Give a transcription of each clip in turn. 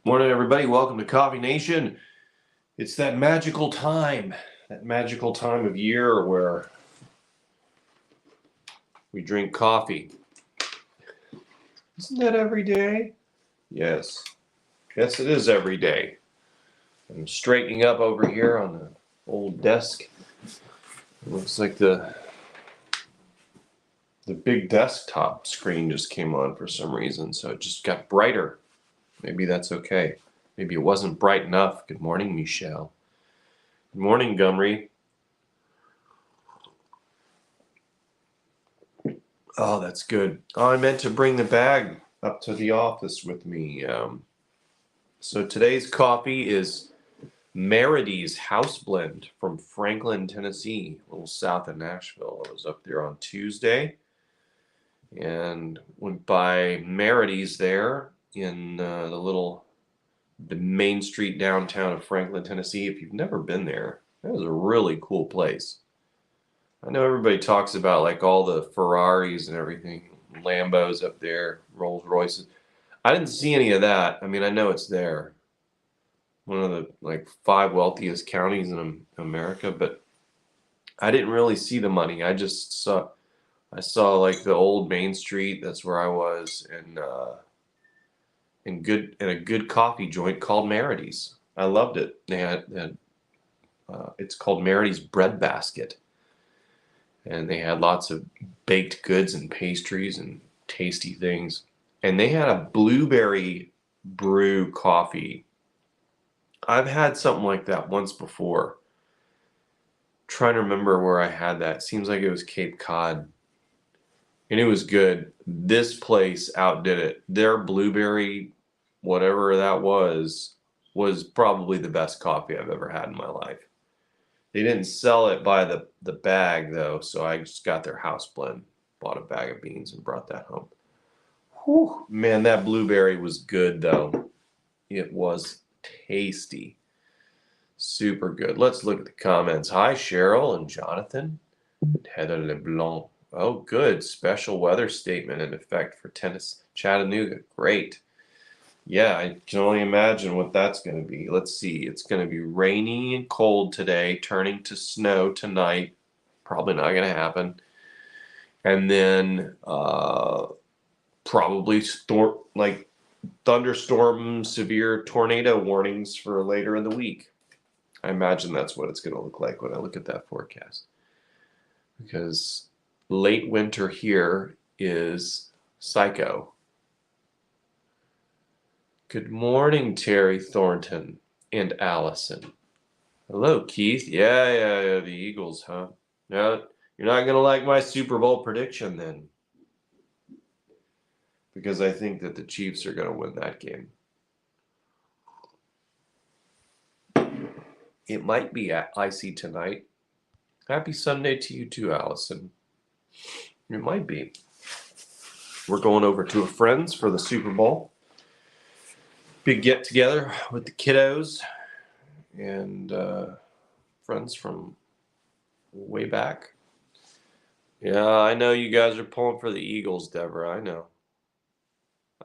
Morning, everybody. Welcome to Coffee Nation. It's that magical time of year where we drink coffee. Isn't that every day? Yes. Yes, it is every day. I'm straightening up over here on the old desk. It looks like the big desktop screen just came on for some reason, so it just got brighter. Maybe that's okay. Maybe it wasn't bright enough. Good morning, Michelle. Good morning, Gumry. Oh, that's good. Oh, I meant to bring the bag up to the office with me. So today's coffee is Meridy's House Blend from Franklin, Tennessee, a little south of Nashville. I was up there on Tuesday and went by Meridy's there in the main street downtown of Franklin, Tennessee. If you've never been there, that is a really cool place. I know everybody talks about like all the Ferraris and everything, Lambos up there, Rolls Royces. I didn't see any of that. I mean, I know it's there. One of the like 5 wealthiest counties in America, but I didn't really see the money. I saw like the old Main Street. That's where I was, and a good coffee joint called Meridy's. I loved it. They had it's called Meridy's Bread Basket. And they had lots of baked goods and pastries and tasty things. And they had a blueberry brew coffee. I've had something like that once before. Trying to remember where I had that. Seems like it was Cape Cod. And it was good. This place outdid it. Their blueberry, whatever that was probably the best coffee I've ever had in my life. They didn't sell it by the bag, though, so I just got their house blend, bought a bag of beans, and brought that home. Whew, man, that blueberry was good, though. It was tasty. Super good. Let's look at the comments. Hi, Cheryl and Jonathan. Heather LeBlanc. Oh, good. Special weather statement in effect for Chattanooga. Great. Yeah, I can only imagine what that's going to be. Let's see. It's going to be rainy and cold today, turning to snow tonight. Probably not going to happen. And then probably thunderstorm, severe tornado warnings for later in the week. I imagine that's what it's going to look like when I look at that forecast. Because late winter here is psycho. Good morning, Terry Thornton and Allison. Hello, Keith. Yeah, the Eagles, huh? No, you're not going to like my Super Bowl prediction then. Because I think that the Chiefs are going to win that game. It might be icy tonight. Happy Sunday to you too, Allison. It might be. We're going over to a friend's for the Super Bowl. Big get together with the kiddos and friends from way back. Yeah, I know you guys are pulling for the Eagles, Deborah. I know.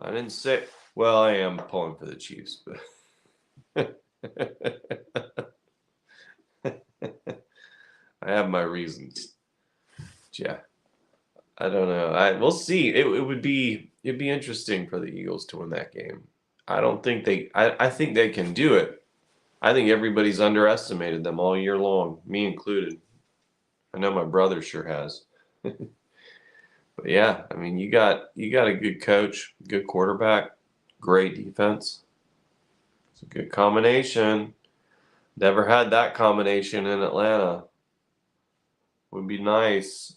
I didn't say. Well, I am pulling for the Chiefs, but I have my reasons. Yeah, I don't know. We'll see. It'd be interesting for the Eagles to win that game. I don't think I think they can do it. I think everybody's underestimated them all year long, me included. I know my brother sure has. But yeah, I mean, you got a good coach, good quarterback, great defense. It's a good combination. Never had that combination in Atlanta. Would be nice.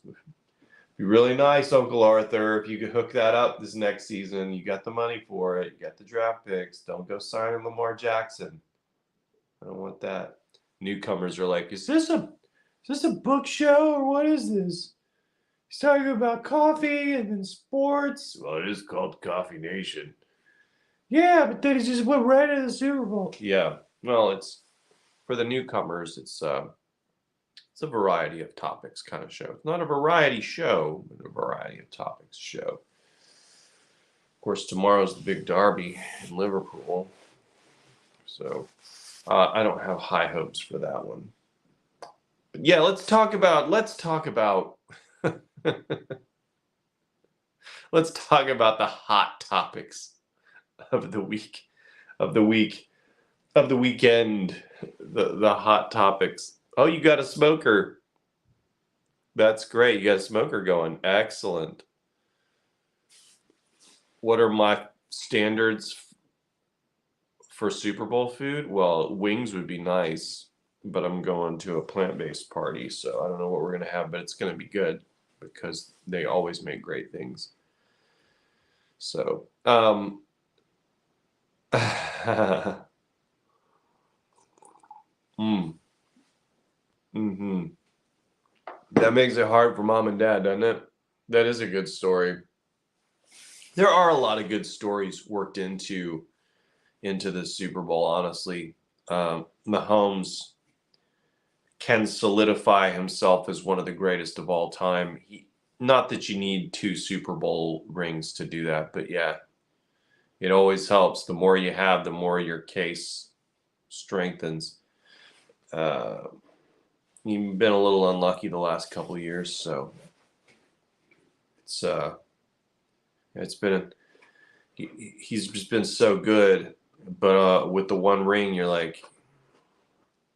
Be really nice, Uncle Arthur, if you could hook that up this next season. You got the money for it. You got the draft picks. Don't go signing Lamar Jackson. I don't want that. Newcomers are like, is this a book show or what is this? He's talking about coffee and then sports. Well, it is called Coffee Nation. Yeah, but then he just went right into the Super Bowl. Yeah, well, it's for the newcomers. It's a variety of topics kind of show. It's not a variety show, but a variety of topics show. Of course, tomorrow's the big derby in Liverpool. So I don't have high hopes for that one. But yeah, let's talk about let's talk about the hot topics of the week, of the week, of the weekend, the hot topics. Oh, you got a smoker. That's great. You got a smoker going. Excellent. What are my standards for Super Bowl food? Well, wings would be nice, but I'm going to a plant-based party, so I don't know what we're going to have, but it's going to be good because they always make great things. So, mm-hmm. That makes it hard for mom and dad, doesn't it? That is a good story. There are a lot of good stories worked into the Super Bowl, honestly. Mahomes can solidify himself as one of the greatest of all time. Not that you need 2 Super Bowl rings to do that, but yeah, it always helps. The more you have, the more your case strengthens. You've been a little unlucky the last couple of years, so it's been he's just been so good, but with the one ring, you're like,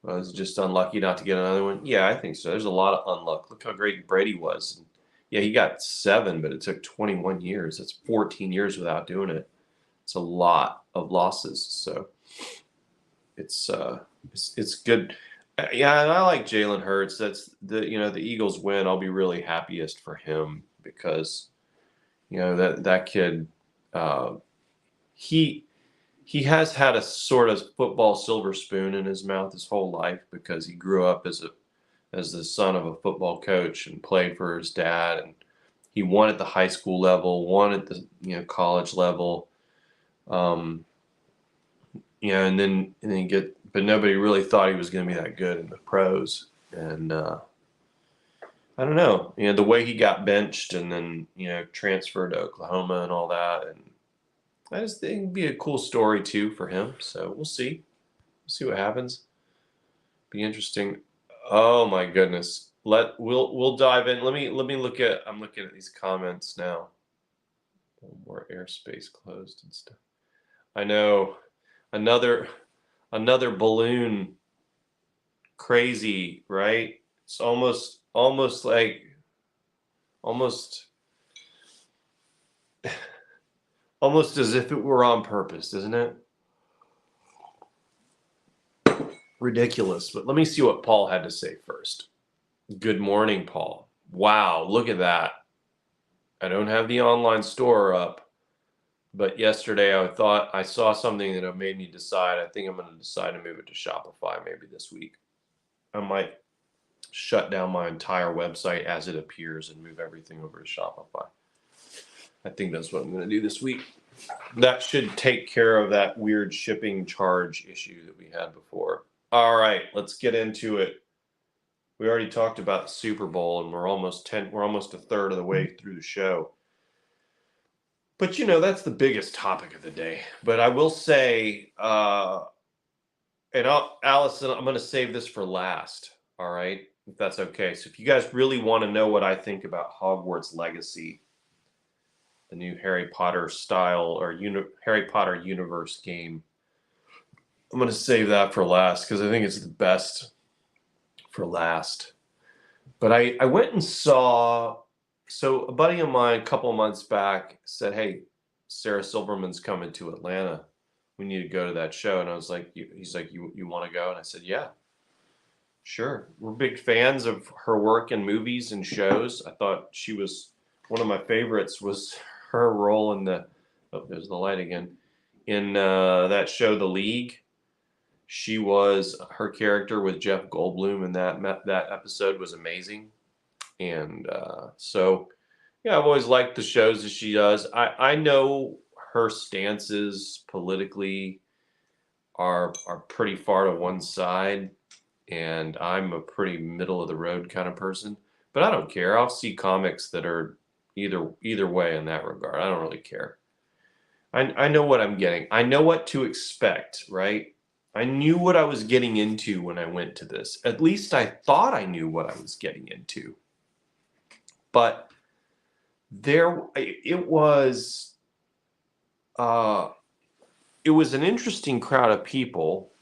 well, is it just unlucky not to get another one? Yeah, I think so. There's a lot of unluck. Look how great Brady was. Yeah, he got 7, but it took 21 years. That's 14 years without doing it. It's a lot of losses. So it's good. Yeah, and I like Jalen Hurts. That's the Eagles win. I'll be really happiest for him because that kid. He has had a sort of football silver spoon in his mouth his whole life because he grew up as the son of a football coach and played for his dad, and he won at the high school level, won at the college level, and then but nobody really thought he was going to be that good in the pros, and I don't know, the way he got benched and then transferred to Oklahoma and all that, and I just think it'd be a cool story too for him. So we'll see. We'll see what happens. Be interesting. Oh my goodness. We'll dive in. Let me look at I'm looking at these comments now. More airspace closed and stuff. I know. Another balloon. Crazy, right? It's almost like almost as if it were on purpose, isn't it? Ridiculous. But let me see what Paul had to say first. Good morning, Paul. Wow, look at that. I don't have the online store up, but yesterday I thought I saw something that made me decide. I think I'm going to decide to move it to Shopify maybe this week. I might shut down my entire website as it appears and move everything over to Shopify. I think that's what I'm going to do this week. That should take care of that weird shipping charge issue that we had before. All right, let's get into it. We already talked about the Super Bowl, and we're almost a third of the way through the show. But that's the biggest topic of the day. But I will say, Allison, I'm going to save this for last. All right, if that's okay. So if you guys really want to know what I think about Hogwarts Legacy, the new Harry Potter style or Harry Potter universe game, I'm going to save that for last because I think it's the best for last. But I went and saw, so a buddy of mine a couple of months back said, hey, Sarah Silverman's coming to Atlanta. We need to go to that show. And I was like, he's like, you want to go? And I said, yeah, sure. We're big fans of her work in movies and shows. I thought she was, one of my favorites was her role in there's the light again, in that show, The League. She was, her character with Jeff Goldblum in that episode was amazing. And so, yeah, I've always liked the shows that she does. I know her stances politically are pretty far to one side, and I'm a pretty middle of the road kind of person. But I don't care. I'll see comics that are either way in that regard. I don't really care. I know what I'm getting. I know what to expect, right? I knew what I was getting into when I went to this. At least I thought I knew what I was getting into. But it was an interesting crowd of people,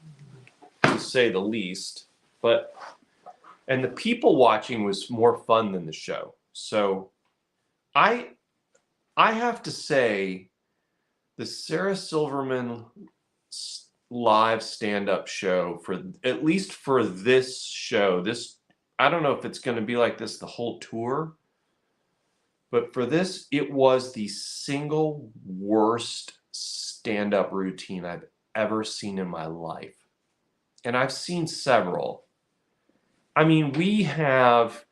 to say the least. And the people watching was more fun than the show. So I have to say, the Sarah Silverman live stand-up show, for at least for this show, I don't know if it's going to be like this the whole tour, but for this, it was the single worst stand-up routine I've ever seen in my life. And I've seen several. I mean, we have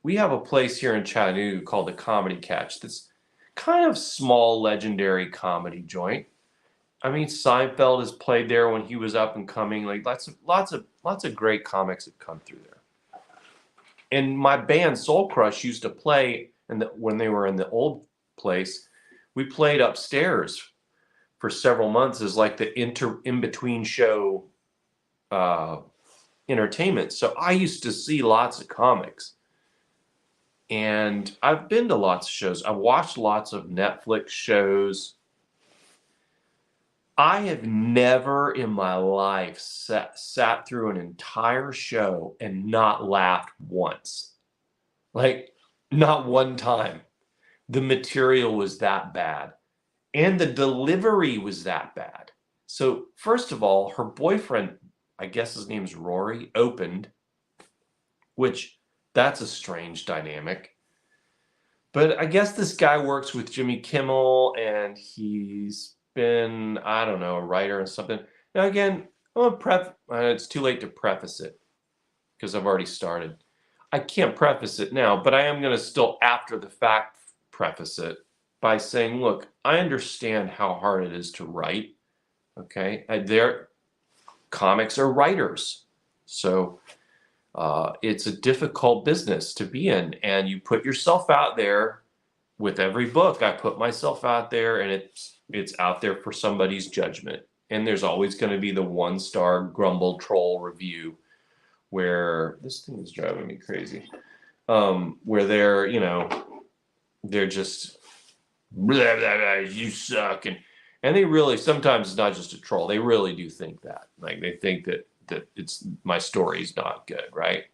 a place here in Chattanooga called the Comedy Catch. That's kind of small, legendary comedy joint. I mean, Seinfeld has played there when he was up and coming. Like lots of great comics have come through there. And my band Soul Crush used to play, when they were in the old place, we played upstairs for several months as like the in between show entertainment. So I used to see lots of comics. And I've been to lots of shows. I've watched lots of Netflix shows. I have never in my life sat through an entire show and not laughed once. Like, not one time. The material was that bad. And the delivery was that bad. So, first of all, her boyfriend, I guess his name's Rory, opened, which that's a strange dynamic. But I guess this guy works with Jimmy Kimmel, and he's been, I don't know, a writer or something. Now again, it's too late to preface it because I've already started. I can't preface it now, but I am going to still, after the fact, preface it by saying, look, I understand how hard it is to write. Okay, their comics are writers, so it's a difficult business to be in, and you put yourself out there. With every book, I put myself out there, and it's out there for somebody's judgment. And there's always going to be the 1-star grumble troll review where this thing is driving me crazy. Where they're just blah, blah, blah, you suck, and they really, sometimes it's not just a troll. They really do think that. Like, they think that it's, my story's not good, right?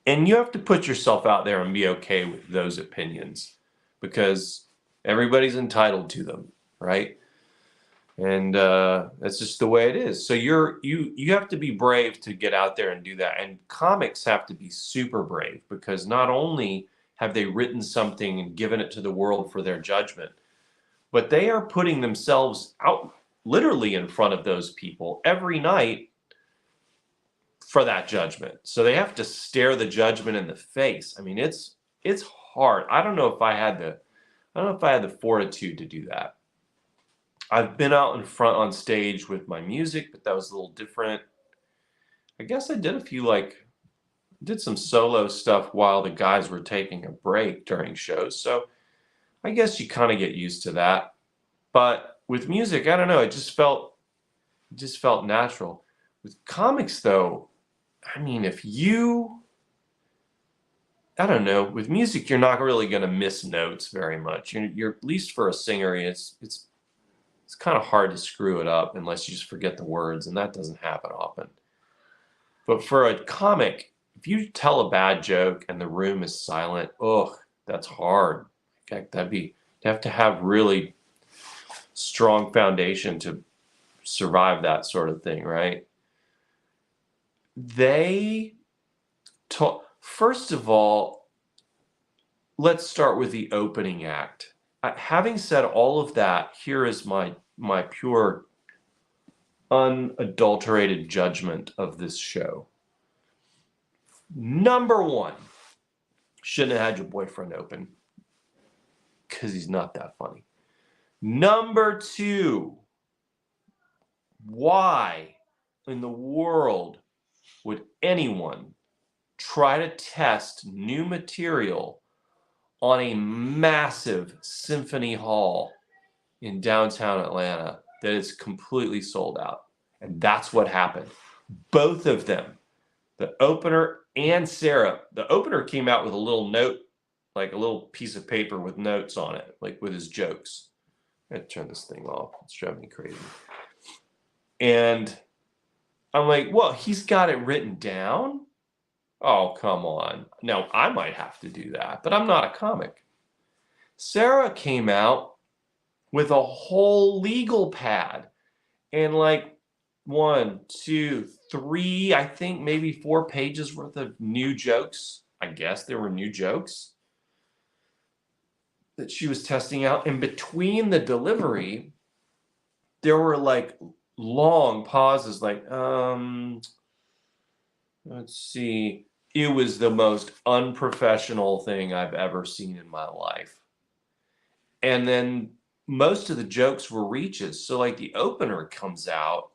And you have to put yourself out there and be okay with those opinions, because everybody's entitled to them, right? And that's just the way it is. So you have to be brave to get out there and do that. And comics have to be super brave, because not only have they written something and given it to the world for their judgment, but they are putting themselves out literally in front of those people every night for that judgment. So they have to stare the judgment in the face. I mean, it's hard. I don't know if I had the fortitude to do that. I've been out in front on stage with my music, but that was a little different. I guess I did some solo stuff while the guys were taking a break during shows. So I guess you kind of get used to that. But with music, I don't know, it just felt natural. With comics though, I mean, I don't know, with music, you're not really going to miss notes very much. You're at least for a singer, it's kind of hard to screw it up unless you just forget the words, and that doesn't happen often. But for a comic, if you tell a bad joke and the room is silent, that's hard. Okay, you have to have really strong foundation to survive that sort of thing, right? First of all, let's start with the opening act. Having said all of that, here is my pure, unadulterated judgment of this show. Number one, shouldn't have had your boyfriend open, because he's not that funny. Number two, why in the world would anyone try to test new material on a massive symphony hall in downtown Atlanta that is completely sold out? And that's what happened. Both of them, the opener and Sarah, the opener came out with a little note, like a little piece of paper with notes on it, like with his jokes. I gotta turn this thing off. It's driving me crazy. And I'm like, well, he's got it written down. Oh, come on. Now, I might have to do that, but I'm not a comic. Sarah came out with a whole legal pad and like 1, 2, 3, I think maybe 4 pages worth of new jokes. I guess there were new jokes that she was testing out. And between the delivery, there were like long pauses, like, let's see. It was the most unprofessional thing I've ever seen in my life. And then most of the jokes were reaches. So like the opener comes out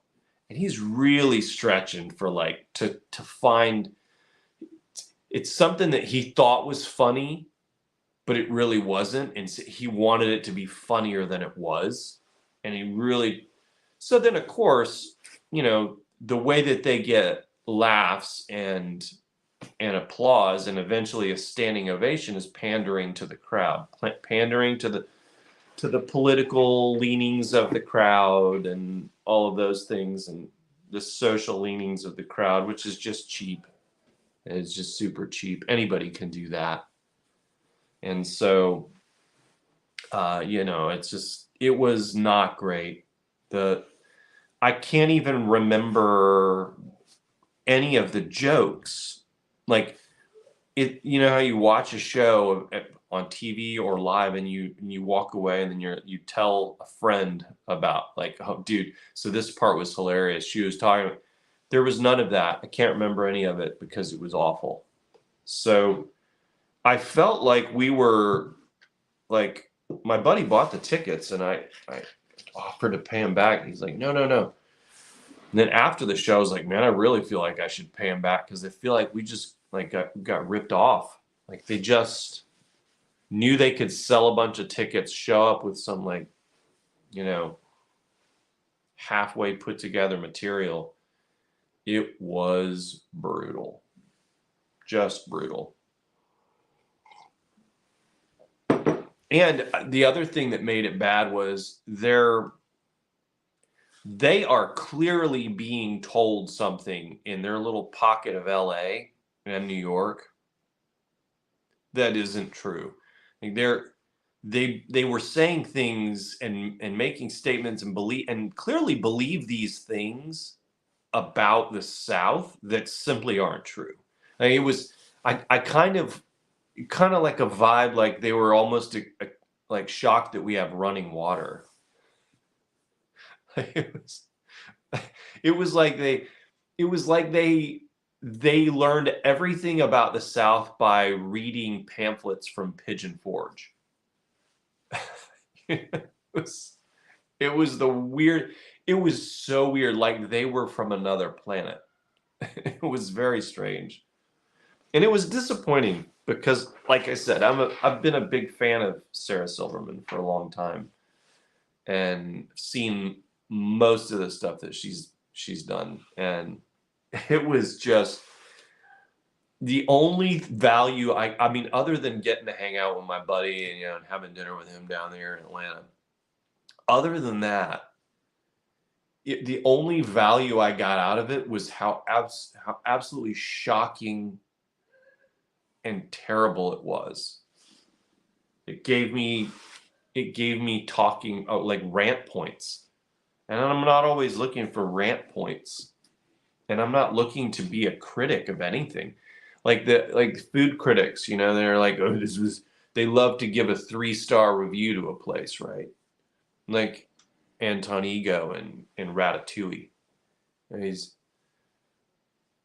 and he's really stretching for like to find it's something that he thought was funny, but it really wasn't. And so he wanted it to be funnier than it was. And he really, so then of course, you know, the way that they get laughs and applause and eventually a standing ovation is pandering to the crowd, pandering to the political leanings of the crowd and all of those things and the social leanings of the crowd, which is just cheap. It's just super cheap. Anybody can do that. And so, you know, it was not great. I can't even remember any of the jokes. Like it, you know how you watch a show on TV or live and you walk away and then you tell a friend about like, oh dude, so this part was hilarious. She was talking, there was none of that. I can't remember any of it because it was awful. So I felt like we were like, my buddy bought the tickets and I offered to pay him back. He's like, no. And then after the show, I was like, man, I really feel like I should pay him back because I feel like we just like got ripped off. Like they just knew they could sell a bunch of tickets, show up with some like, you know, halfway put together material. It was brutal. Just brutal. And the other thing that made it bad was they are clearly being told something in their little pocket of LA and New York that isn't true. Like they were saying things and making statements and clearly believe these things about the South that simply aren't true. Like it was I kind of like a vibe like they were almost like shocked that we have running water. It was like they learned everything about the South by reading pamphlets from Pigeon Forge. it was it was so weird, like they were from another planet. It was very strange. And it was disappointing because, like I said, I've been a big fan of Sarah Silverman for a long time and seen most of the stuff that she's done. And it was just the only value I mean, other than getting to hang out with my buddy and, you know, and having dinner with him down there in Atlanta, other than that, the only value I got out of it was how absolutely shocking and terrible it was. It gave me talking like rant points. And I'm not always looking for rant points. And I'm not looking to be a critic of anything. Like the food critics, you know, they're like, oh, they love to give a 3-star review to a place, right? Like Anton Ego and Ratatouille.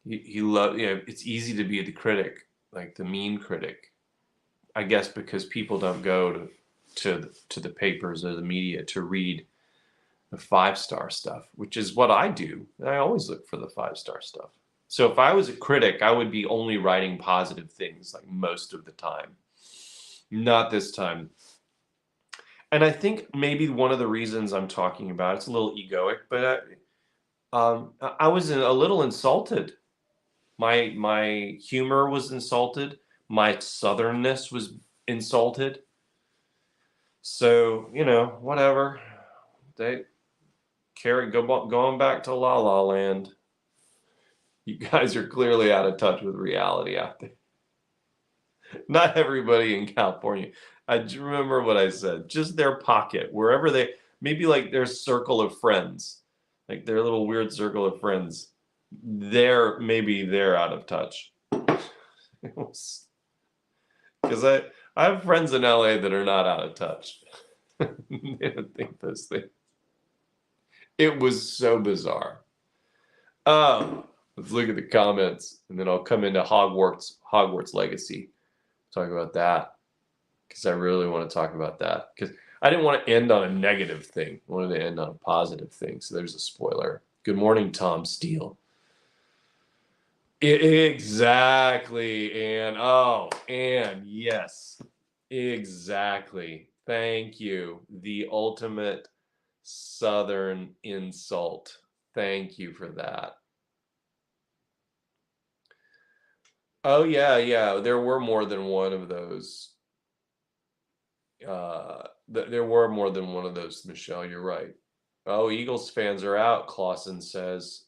He loved, you know, it's easy to be the critic, like the mean critic. I guess because people don't go to the papers or the media to read the 5-star stuff, which is what I do. I always look for the 5-star stuff. So if I was a critic, I would be only writing positive things like most of the time. Not this time. And I think maybe one of the reasons I'm talking about, it's a little egoic, but I was a little insulted. My humor was insulted. My southernness was insulted. So, whatever. They going back to La La Land. You guys are clearly out of touch with reality out there. Not everybody in California. I remember what I said. Just their pocket, wherever maybe like their circle of friends, like their little weird circle of friends. Maybe they're out of touch. Because I have friends in LA that are not out of touch. They don't think those things. It was so bizarre. Let's look at the comments, and then I'll come into Hogwarts Legacy. Talk about that, because I really want to talk about that, because I didn't want to end on a negative thing. I wanted to end on a positive thing. So there's a spoiler. Good morning, Tom Steele. Exactly, and yes, exactly. Thank you. The ultimate Southern insult. Thank you for that. Oh yeah. There were more than one of those. There were more than one of those, Michelle. You're right. Oh, Eagles fans are out, Clausen says.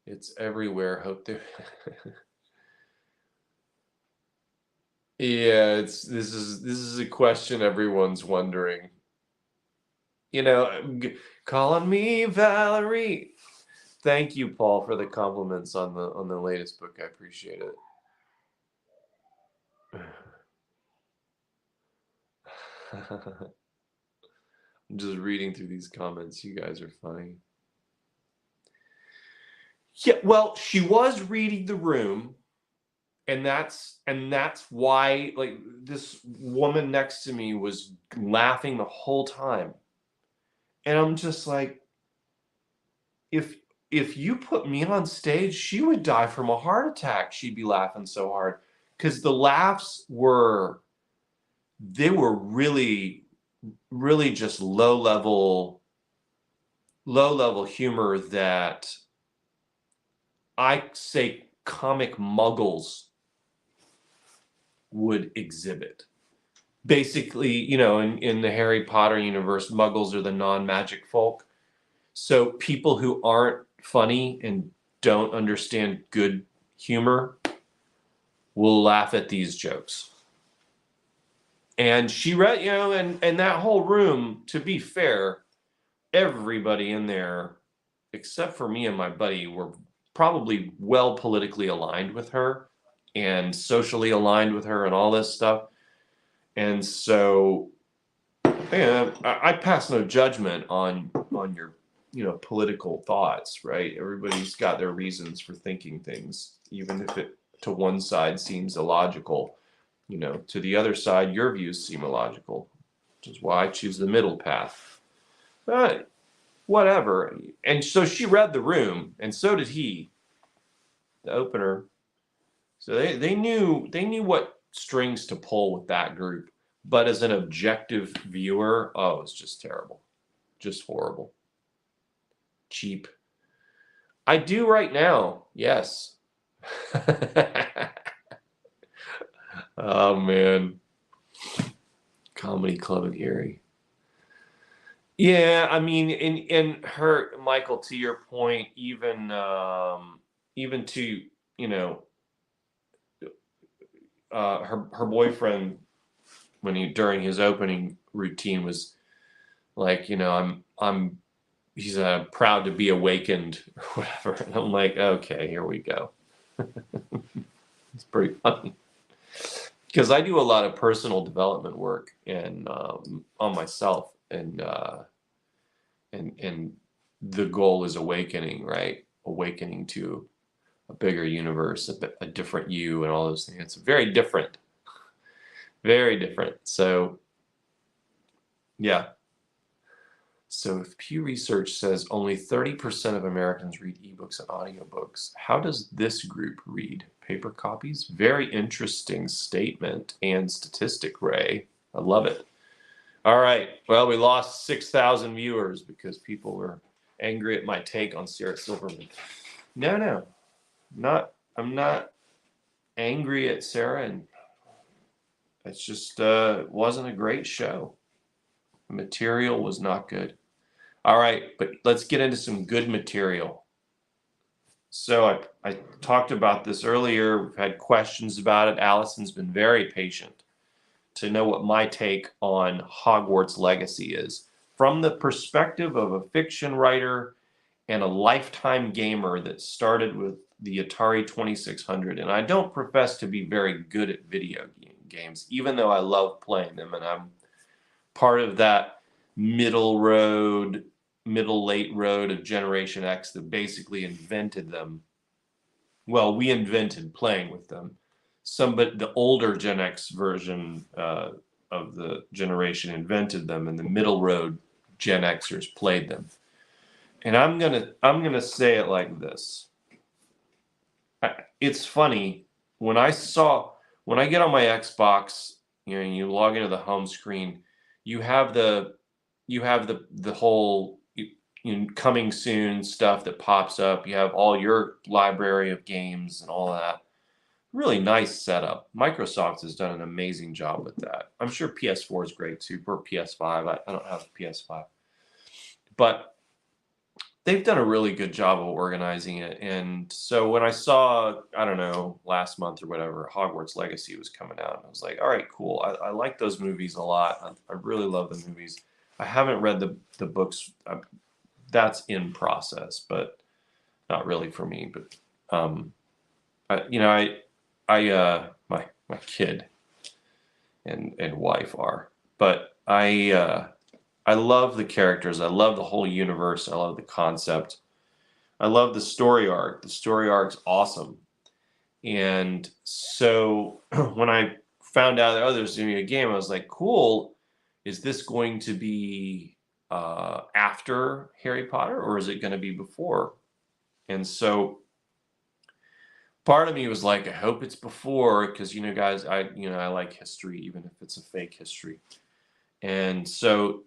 It's everywhere. Hope they. Yeah, this is a question everyone's wondering. Calling me Valerie. Thank you, Paul, for the compliments on the latest book. I appreciate it. I'm just reading through these comments. You guys are funny. Yeah, well, she was reading the room, and that's why, like, this woman next to me was laughing the whole time. And I'm just like, if you put me on stage, she would die from a heart attack. She'd be laughing so hard, because the laughs were really, really just low level humor that I say comic muggles would exhibit. Basically, in the Harry Potter universe, muggles are the non-magic folk. So people who aren't funny and don't understand good humor will laugh at these jokes. And she read, and that whole room, to be fair, everybody in there, except for me and my buddy, were probably well politically aligned with her and socially aligned with her and all this stuff. And so, I pass no judgment on your political thoughts, right? Everybody's got their reasons for thinking things, even if it to one side seems illogical. To the other side, your views seem illogical, which is why I choose the middle path. But whatever. And so she read the room, and so did he, the opener. So they knew what strings to pull with that group. But as an objective viewer, it's just terrible. Just horrible. Cheap. I do right now, yes. Oh man. Comedy Club and Erie. Yeah, I mean, in her, Michael, to your point, even to, her boyfriend, during his opening routine, was like, he's proud to be awakened or whatever. And I'm like, okay, here we go. It's pretty funny. Because I do a lot of personal development work and on myself, and the goal is awakening, right? Awakening to a bigger universe, a different you, and all those things. It's very different, very different. So, yeah. So if Pew Research says only 30% of Americans read ebooks and audiobooks, how does this group read? Paper copies? Very interesting statement and statistic, Ray. I love it. All right. Well, we lost 6,000 viewers because people were... angry at my take on Sarah Silverman. No, I'm not angry at Sarah, and it's just it wasn't a great show. The material was not good. All right, but let's get into some good material. So I talked about this earlier. We've had questions about it. Allison's been very patient to know what my take on Hogwarts Legacy is from the perspective of a fiction writer and a lifetime gamer that started with the Atari 2600. And I don't profess to be very good at video games, even though I love playing them. And I'm part of that middle late road of Generation X that basically invented them. Well, we invented playing with them. But the older Gen X version of the generation invented them, and the middle road Gen Xers played them. And I'm gonna say it like this. It's funny when I get on my Xbox, and you log into the home screen, you have the whole coming soon stuff that pops up. You have all your library of games and all that. Really nice setup. Microsoft has done an amazing job with that. I'm sure PS4 is great too, or PS5. I don't have a PS5. But they've done a really good job of organizing it. And so when I saw, I don't know, last month or whatever, Hogwarts Legacy was coming out, I was like, all right, cool. I like those movies a lot. I really love the movies. I haven't read the books. That's in process, but not really for me. But my kid and wife are, but I love the characters. I love the whole universe. I love the concept. I love the story arc. The story arc's awesome. And so when I found out that there's going to be a game, I was like, cool. Is this going to be after Harry Potter, or is it going to be before? And so part of me was like, I hope it's before, because guys, I like history, even if it's a fake history. And so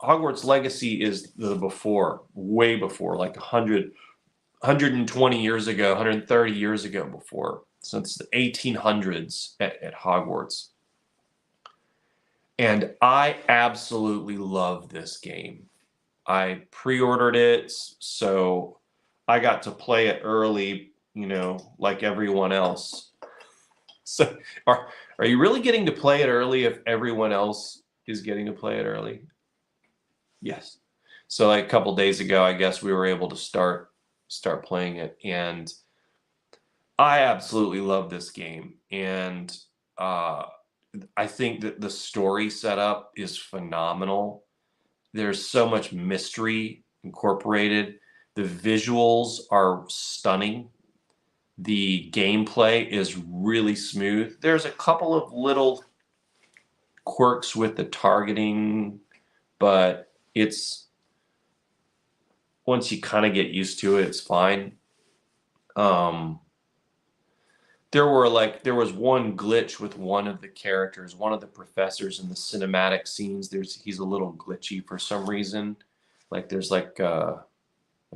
Hogwarts Legacy is the before, way before, like 120 years ago, 130 years ago before, since the 1800s at Hogwarts. And I absolutely love this game. I pre-ordered it, so I got to play it early, like everyone else. So are you really getting to play it early if everyone else is getting to play it early? Yes. So like a couple days ago, I guess we were able to start playing it, and I absolutely love this game. And I think that the story setup is phenomenal. There's so much mystery incorporated. The visuals are stunning. The gameplay is really smooth. There's a couple of little quirks with the targeting, but it's once you kind of get used to it, it's fine. There was one glitch with one of the characters, one of the professors in the cinematic scenes. He's a little glitchy for some reason. Like there's like a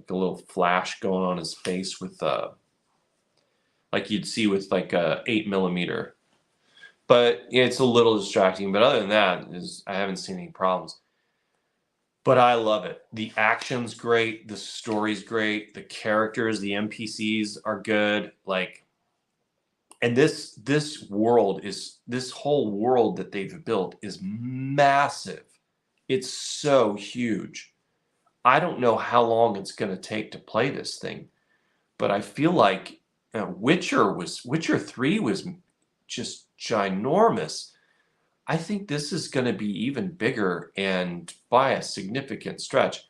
little flash going on his face with like you'd see with like a 8mm. But it's a little distracting. But other than that, I haven't seen any problems. But I love it. The action's great. The story's great. The characters, the NPCs are good. And this whole world that they've built is massive. It's so huge. I don't know how long it's going to take to play this thing, but I feel like Witcher 3 was just ginormous. I think this is going to be even bigger, and by a significant stretch.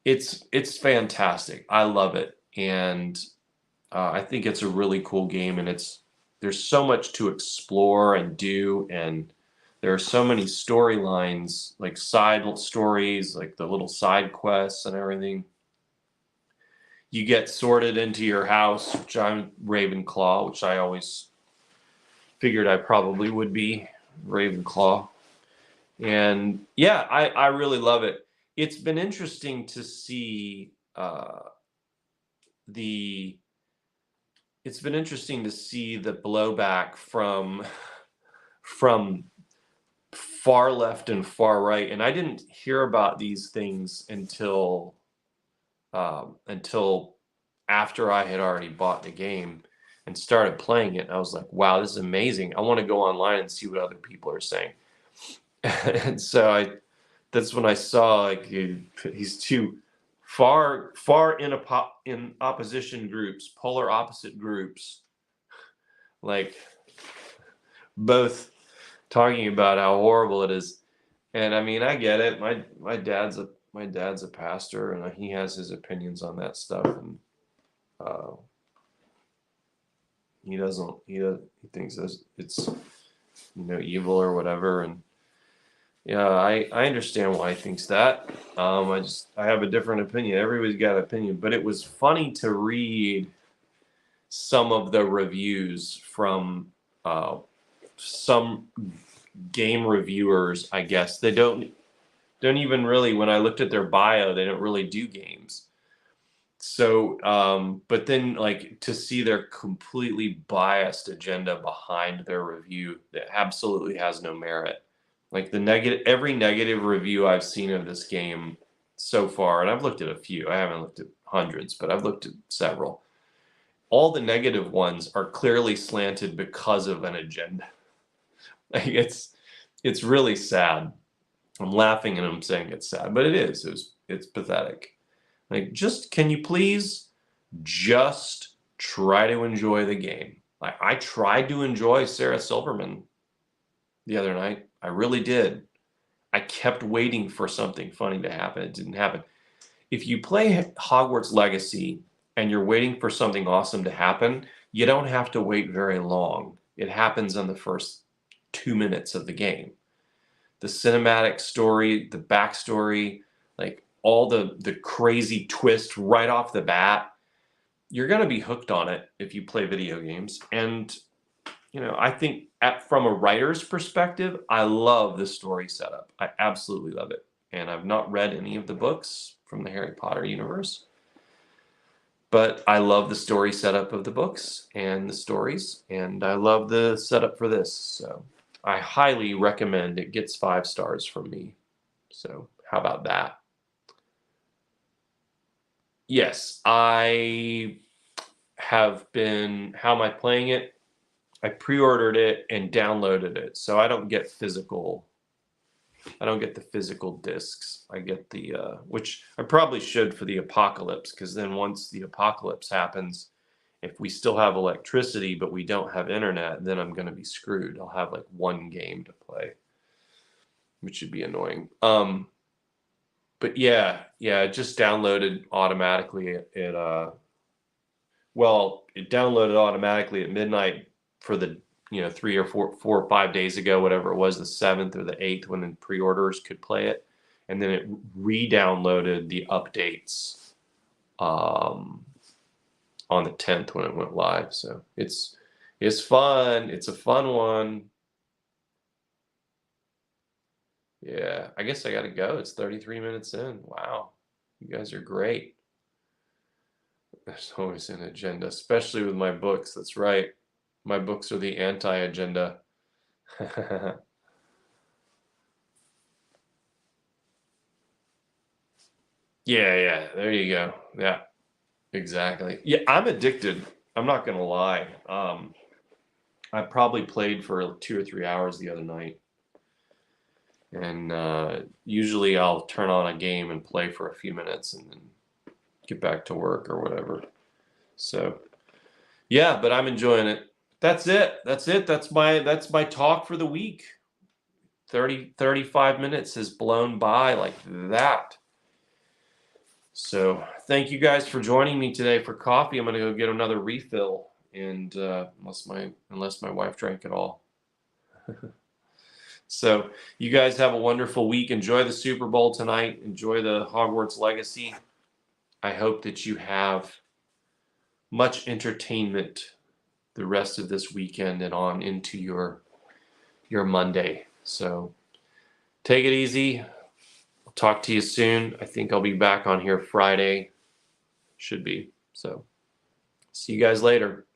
It's fantastic. I love it, and I think it's a really cool game, and there's so much to explore and do, and there are so many storylines, like side stories, like the little side quests and everything. You get sorted into your house, which I'm Ravenclaw, which I always figured I probably would be Ravenclaw. And yeah, I really love it. it's been interesting to see the blowback from far left and far right, and I didn't hear about these things until after I had already bought the game and started playing it. And I was like, wow, this is amazing. I want to go online and see what other people are saying. And so that's when I saw like these two far in opposition groups, polar opposite groups, like both talking about how horrible it is. And I mean, I get it. My dad's a pastor, and he has his opinions on that stuff, and he thinks it's evil or whatever. And yeah, I understand why he thinks that. I have a different opinion. Everybody's got an opinion, but it was funny to read some of the reviews from some game reviewers. I guess they don't even really, when I looked at their bio, they don't really do games. So, but then like to see their completely biased agenda behind their review that absolutely has no merit. Like every negative review I've seen of this game so far, and I've looked at a few, I haven't looked at hundreds, but I've looked at several. All the negative ones are clearly slanted because of an agenda. Like it's really sad. I'm laughing and I'm saying it's sad, but it's pathetic. Like, can you please just try to enjoy the game? Like, I tried to enjoy Sarah Silverman the other night. I really did. I kept waiting for something funny to happen. It didn't happen. If you play Hogwarts Legacy and you're waiting for something awesome to happen, you don't have to wait very long. It happens in the first 2 minutes of the game. The cinematic story, the backstory, like all the crazy twist right off the bat, you're going to be hooked on it if you play video games. And I think from a writer's perspective, I love the story setup. I absolutely love it. And I've not read any of the books from the Harry Potter universe, but I love the story setup of the books and the stories, and I love the setup for this. So I highly recommend it. Gets 5 stars from me. So how about that? Yes, I have been. How am I playing it? I pre-ordered it and downloaded it, so I don't get the physical discs. I get the which I probably should for the apocalypse, because then once the apocalypse happens, if we still have electricity but we don't have internet, then I'm going to be screwed. I'll have like one game to play, which would be annoying. But yeah, it just downloaded automatically it downloaded automatically at midnight for the 3 or 4 or 5 days ago, whatever it was, the 7th or the 8th, when the pre-orders could play it, and then it re-downloaded the updates on the 10th when it went live. So it's fun. It's a fun one. Yeah, I guess I got to go. It's 33 minutes in. Wow, you guys are great. There's always an agenda, especially with my books. That's right. My books are the anti-agenda. Yeah, there you go. Yeah, exactly. Yeah, I'm addicted. I'm not gonna lie. I probably played for 2 or 3 hours the other night. And usually I'll turn on a game and play for a few minutes and then get back to work or whatever. So yeah, but I'm enjoying it. That's it. That's my talk for the week. 35 minutes has blown by like that. So thank you guys for joining me today for coffee. I'm gonna go get another refill, and unless my wife drank it all. So you guys have a wonderful week. Enjoy the Super Bowl tonight. Enjoy the Hogwarts Legacy. I hope that you have much entertainment the rest of this weekend and on into your Monday. So take it easy. talk to you soon. I think I'll be back on here Friday. Should be. So see you guys later.